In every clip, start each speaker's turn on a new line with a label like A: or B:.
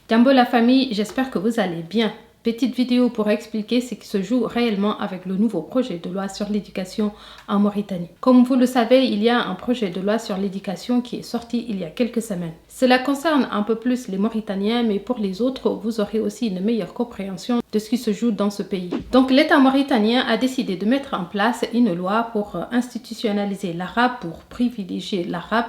A: Jambo la famille, j'espère que vous allez bien. Petite vidéo pour expliquer ce qui se joue réellement avec le nouveau projet de loi sur l'éducation en Mauritanie. Comme vous le savez, il y a un projet de loi sur l'éducation qui est sorti il y a quelques semaines. Cela concerne un peu plus les Mauritaniens, mais pour les autres, vous aurez aussi une meilleure compréhension de ce qui se joue dans ce pays. Donc l'État mauritanien a décidé de mettre en place une loi pour institutionnaliser l'arabe, pour privilégier l'arabe,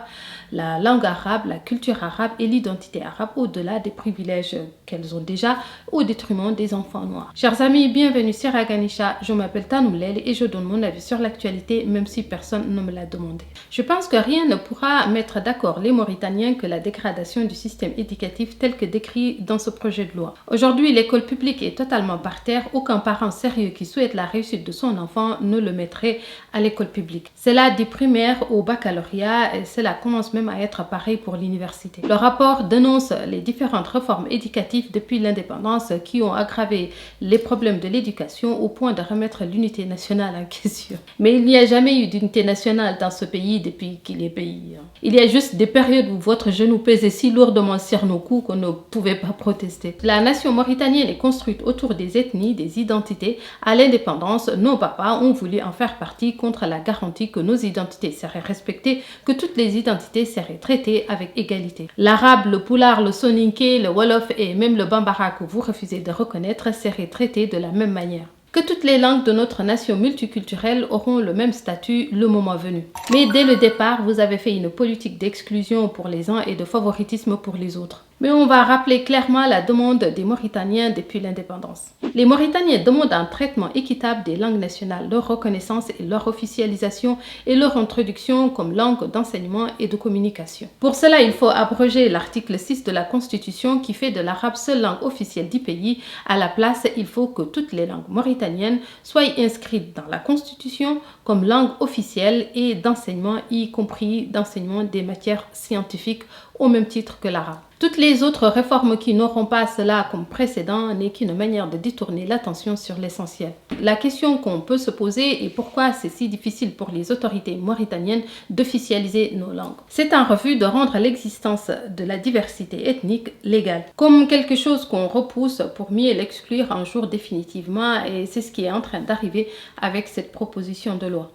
A: la langue arabe, la culture arabe et l'identité arabe au-delà des privilèges qu'elles ont déjà au détriment des enfants noirs. Chers amis, bienvenue sur Aganisha, je m'appelle Tanoumlel et je donne mon avis sur l'actualité même si personne ne me l'a demandé. Je pense que rien ne pourra mettre d'accord les Mauritaniens que la dégradation du système éducatif tel que décrit dans ce projet de loi. Aujourd'hui, l'école publique est totalement par terre, aucun parent sérieux qui souhaite la réussite de son enfant ne le mettrait à l'école publique. Cela du primaire au baccalauréat et cela commence même à être pareil pour l'université. Le rapport dénonce les différentes réformes éducatives depuis l'indépendance qui ont aggravé les problèmes de l'éducation au point de remettre l'unité nationale en question. Mais il n'y a jamais eu d'unité nationale dans ce pays depuis qu'il est pays. Il y a juste des périodes où votre genou pesait si lourdement sur nos coups qu'on ne pouvait pas protester. La nation mauritanienne est construite autour des ethnies, des identités. À l'indépendance, nos papas ont voulu en faire partie contre la garantie que nos identités seraient respectées, que toutes les identités seraient traitées avec égalité. L'arabe, le poulard, le soninké, le wolof et même le bambara que vous refusez de reconnaître seraient traités de la même manière. Que toutes les langues de notre nation multiculturelle auront le même statut le moment venu. Mais dès le départ, vous avez fait une politique d'exclusion pour les uns et de favoritisme pour les autres. Mais on va rappeler clairement la demande des Mauritaniens depuis l'indépendance. Les Mauritaniens demandent un traitement équitable des langues nationales, leur reconnaissance et leur officialisation et leur introduction comme langue d'enseignement et de communication. Pour cela, il faut abroger l'article 6 de la Constitution qui fait de l'arabe seule langue officielle du pays. À la place, il faut que toutes les langues mauritaniennes soient inscrites dans la Constitution comme langue officielle et d'enseignement, y compris d'enseignement des matières scientifiques au même titre que l'arabe. Toutes les autres réformes qui n'auront pas cela comme précédent n'est qu'une manière de détourner l'attention sur l'essentiel. La question qu'on peut se poser est pourquoi c'est si difficile pour les autorités mauritaniennes d'officialiser nos langues. C'est un refus de rendre l'existence de la diversité ethnique légale, comme quelque chose qu'on repousse pour mieux l'exclure un jour définitivement, et c'est ce qui est en train d'arriver avec cette proposition de loi.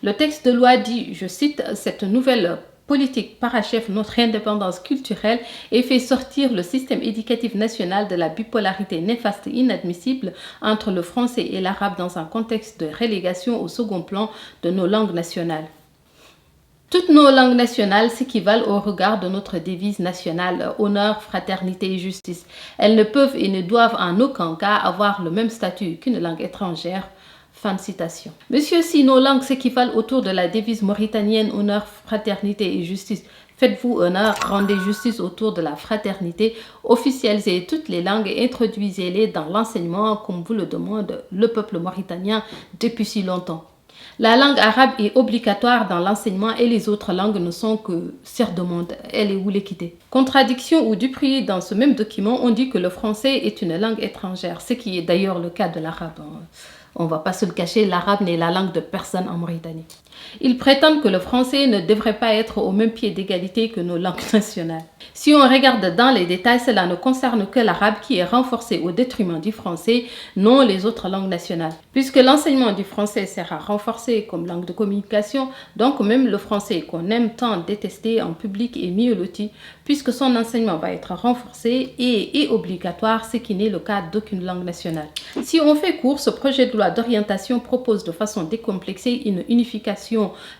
A: Le texte de loi dit, je cite, « Cette nouvelle politique parachève notre indépendance culturelle et fait sortir le système éducatif national de la bipolarité néfaste et inadmissible entre le français et l'arabe dans un contexte de relégation au second plan de nos langues nationales. » Toutes nos langues nationales s'équivalent au regard de notre devise nationale, honneur, fraternité et justice. Elles ne peuvent et ne doivent en aucun cas avoir le même statut qu'une langue étrangère. Fin de citation. Monsieur, si nos langues s'équivalent autour de la devise mauritanienne honneur, fraternité et justice, faites-vous honneur, rendez justice autour de la fraternité, officialisez toutes les langues et introduisez-les dans l'enseignement comme vous le demande le peuple mauritanien depuis si longtemps. La langue arabe est obligatoire dans l'enseignement et les autres langues ne sont que sur demande. Elle est où l'équité? Contradiction ou duperie, dans ce même document, on dit que le français est une langue étrangère, ce qui est d'ailleurs le cas de l'arabe. On ne va pas se le cacher, l'arabe n'est la langue de personne en Mauritanie. Ils prétendent que le français ne devrait pas être au même pied d'égalité que nos langues nationales. Si on regarde dans les détails, cela ne concerne que l'arabe qui est renforcé au détriment du français, non les autres langues nationales. Puisque l'enseignement du français sera renforcé comme langue de communication, donc même le français qu'on aime tant détester en public est mieux loti, puisque son enseignement va être renforcé et obligatoire, ce qui n'est le cas d'aucune langue nationale. Si on fait court, ce projet de loi d'orientation propose de façon décomplexée une unification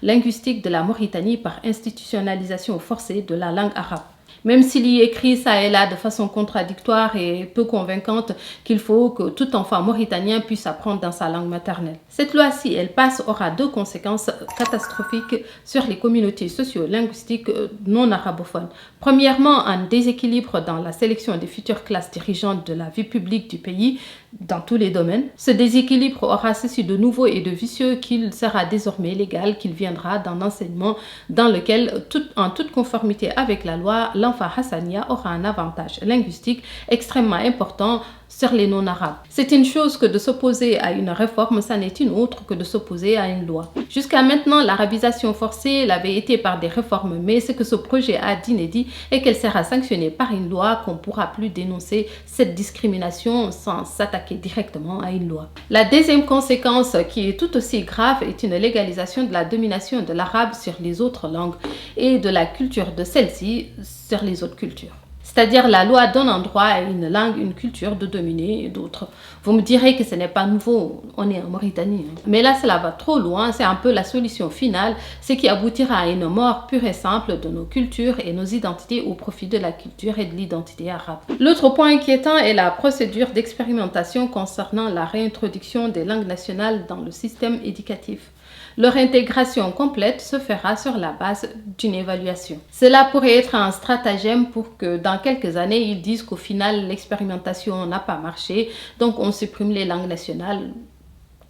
A: linguistique de la Mauritanie par institutionnalisation forcée de la langue arabe. Même s'il y est écrit ça et là de façon contradictoire et peu convaincante qu'il faut que tout enfant mauritanien puisse apprendre dans sa langue maternelle. Cette loi, si elle passe, aura deux conséquences catastrophiques sur les communautés socio-linguistiques non arabophones. Premièrement, un déséquilibre dans la sélection des futures classes dirigeantes de la vie publique du pays dans tous les domaines. Ce déséquilibre aura ceci de nouveau et de vicieux qu'il sera désormais légal qu'il viendra d'un enseignement dans lequel, en toute conformité avec la loi l'enfant hassania aura un avantage linguistique extrêmement important sur les non-arabes. C'est une chose que de s'opposer à une réforme, ça n'est une autre que de s'opposer à une loi. Jusqu'à maintenant, l'arabisation forcée l'avait été par des réformes, mais ce que ce projet a d'inédit est qu'elle sera sanctionnée par une loi, qu'on ne pourra plus dénoncer cette discrimination sans s'attaquer directement à une loi. La deuxième conséquence, qui est tout aussi grave, est une légalisation de la domination de l'arabe sur les autres langues et de la culture de celle-ci sur les autres cultures. C'est-à-dire la loi donne un droit à une langue, une culture de dominer d'autres. Vous me direz que ce n'est pas nouveau, on est en Mauritanie. Mais là, cela va trop loin, c'est un peu la solution finale, ce qui aboutira à une mort pure et simple de nos cultures et nos identités au profit de la culture et de l'identité arabe. L'autre point inquiétant est la procédure d'expérimentation concernant la réintroduction des langues nationales dans le système éducatif. Leur intégration complète se fera sur la base d'une évaluation. Cela pourrait être un stratagème pour que dans quelques années, ils disent qu'au final, l'expérimentation n'a pas marché, donc on supprime les langues nationales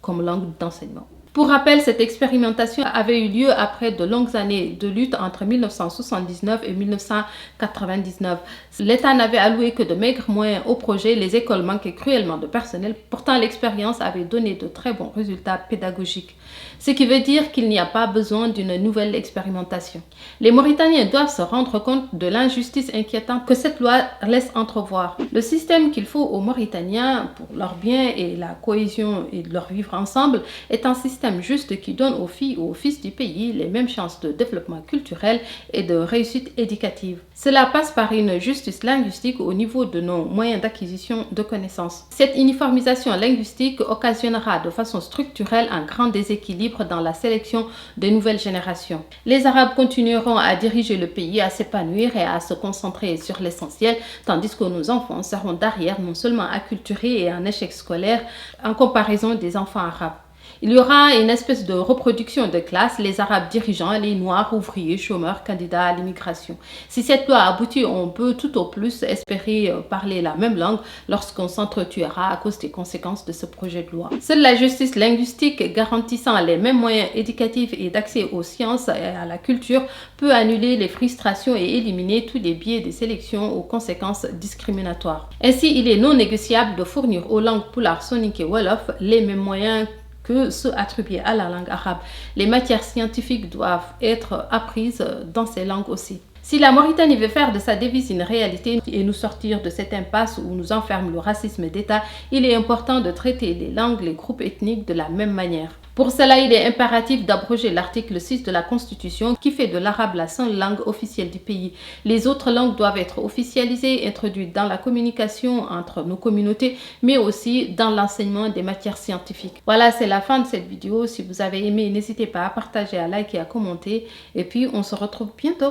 A: comme langue d'enseignement. Pour rappel, cette expérimentation avait eu lieu après de longues années de lutte entre 1979 et 1999. L'État n'avait alloué que de maigres moyens au projet, les écoles manquaient cruellement de personnel. Pourtant, l'expérience avait donné de très bons résultats pédagogiques. Ce qui veut dire qu'il n'y a pas besoin d'une nouvelle expérimentation. Les Mauritaniens doivent se rendre compte de l'injustice inquiétante que cette loi laisse entrevoir. Le système qu'il faut aux Mauritaniens pour leur bien et la cohésion et leur vivre ensemble est un système juste qui donne aux filles ou aux fils du pays les mêmes chances de développement culturel et de réussite éducative. Cela passe par une justice linguistique au niveau de nos moyens d'acquisition de connaissances. Cette uniformisation linguistique occasionnera de façon structurelle un grand déséquilibre dans la sélection des nouvelles générations. Les Arabes continueront à diriger le pays, à s'épanouir et à se concentrer sur l'essentiel, tandis que nos enfants seront derrière non seulement acculturés et en échec scolaire en comparaison des enfants arabes. Il y aura une espèce de reproduction de classe, les Arabes dirigeants, les Noirs, ouvriers, chômeurs, candidats à l'immigration. Si cette loi aboutit, on peut tout au plus espérer parler la même langue lorsqu'on s'entretuera à cause des conséquences de ce projet de loi. Seule la justice linguistique garantissant les mêmes moyens éducatifs et d'accès aux sciences et à la culture peut annuler les frustrations et éliminer tous les biais des sélections aux conséquences discriminatoires. Ainsi, il est non négociable de fournir aux langues Pulaar, Soninké et Wolof les mêmes moyens que ceux attribués à la langue arabe. Les matières scientifiques doivent être apprises dans ces langues aussi. Si la Mauritanie veut faire de sa devise une réalité et nous sortir de cette impasse où nous enferme le racisme d'État, il est important de traiter les langues, les groupes ethniques de la même manière. Pour cela, il est impératif d'abroger l'article 6 de la Constitution qui fait de l'arabe la seule langue officielle du pays. Les autres langues doivent être officialisées, introduites dans la communication entre nos communautés, mais aussi dans l'enseignement des matières scientifiques. Voilà, c'est la fin de cette vidéo. Si vous avez aimé, n'hésitez pas à partager, à liker et à commenter. Et puis, on se retrouve bientôt.